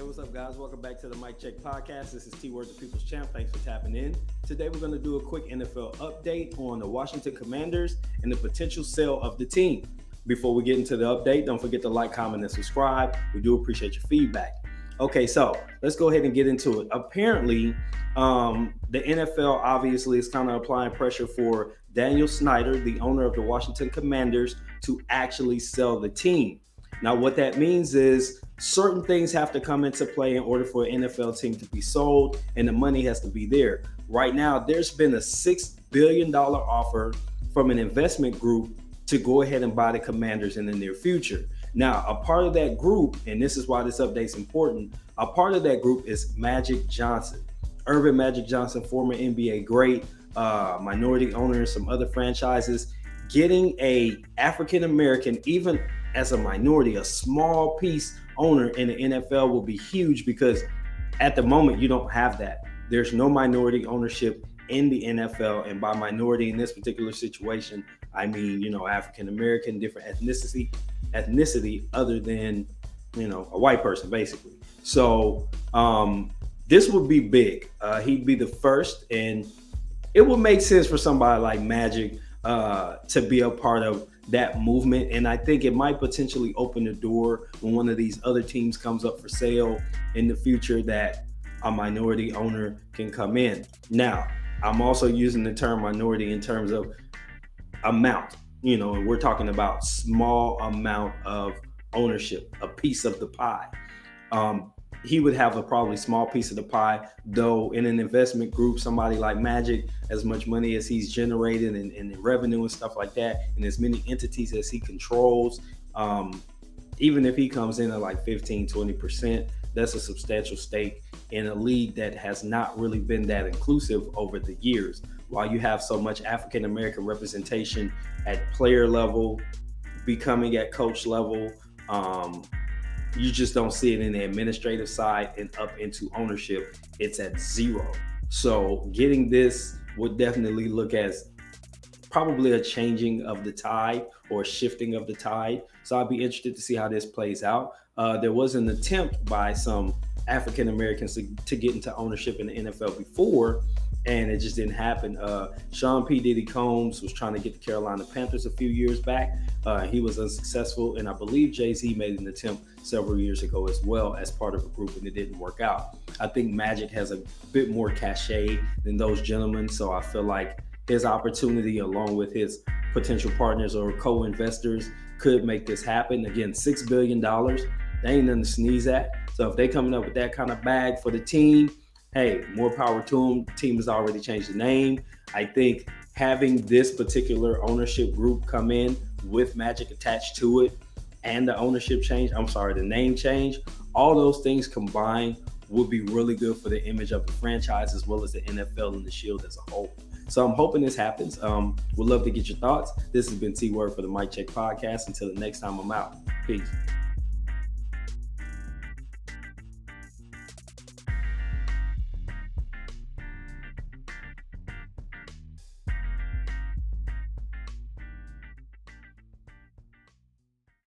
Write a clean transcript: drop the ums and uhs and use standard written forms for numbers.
Hey, what's up, guys? Welcome back to the Mic Check Podcast. This is T-Word, the People's Champ. Thanks for tapping in. Today, we're going to do a quick NFL update on the Washington Commanders and the potential sale of the team. Before we get into the update, don't forget to like, comment, and subscribe. We do appreciate your feedback. Okay, so let's go ahead and get into it. Apparently, the NFL obviously is kind of applying pressure for Daniel Snyder, the owner of the Washington Commanders, to actually sell the team. Now, what that means is certain things have to come into play in order for an NFL team to be sold, and the money has to be there. Right now, there's been a $6 billion offer from an investment group to go ahead and buy the Commanders in the near future. Now, a part of that group, and this is why this update is important, a part of that group is Magic Johnson. Earvin Magic Johnson, former NBA great, minority owner in some other franchises. Getting a African-American, even as a minority, a small piece owner in the NFL will be huge because at the moment you don't have that. There's no minority ownership in the NFL, and by minority in this particular situation, I mean, African American, different ethnicity other than, a white person, basically. So this would be big. He'd be the first, and it would make sense for somebody like Magic to be a part of that movement. And I think it might potentially open the door when one of these other teams comes up for sale in the future that a minority owner can come in. Now, I'm also using the term minority in terms of amount, and we're talking about small amount of ownership, a piece of the pie. He would have a probably small piece of the pie, though in an investment group, somebody like Magic, as much money as he's generated and revenue and stuff like that, and as many entities as he controls, even if he comes in at like 15, 20%, that's a substantial stake in a league that has not really been that inclusive over the years. While you have so much African-American representation at player level, becoming at coach level, you just don't see it in the administrative side and up into ownership. It's at zero. So getting this would definitely look as probably a changing of the tide or a shifting of the tide. So I'd be interested to see how this plays out. There was an attempt by some African Americans to get into ownership in the NFL before, and it just didn't happen. Sean P. Diddy Combs was trying to get the Carolina Panthers a few years back. He was unsuccessful, and I believe Jay-Z made an attempt several years ago as well as part of a group, and it didn't work out. I think Magic has a bit more cachet than those gentlemen, so I feel like his opportunity along with his potential partners or co-investors could make this happen. Again, $6 billion, they ain't nothing to sneeze at. So if they coming up with that kind of bag for the team, hey, more power to them. The team has already changed the name. I think having this particular ownership group come in with Magic attached to it and the name change, all those things combined would be really good for the image of the franchise as well as the NFL and the Shield as a whole. So I'm hoping this happens. Would love to get your thoughts. This has been T-Word for the Mic Check Podcast. Until the next time, I'm out. Peace.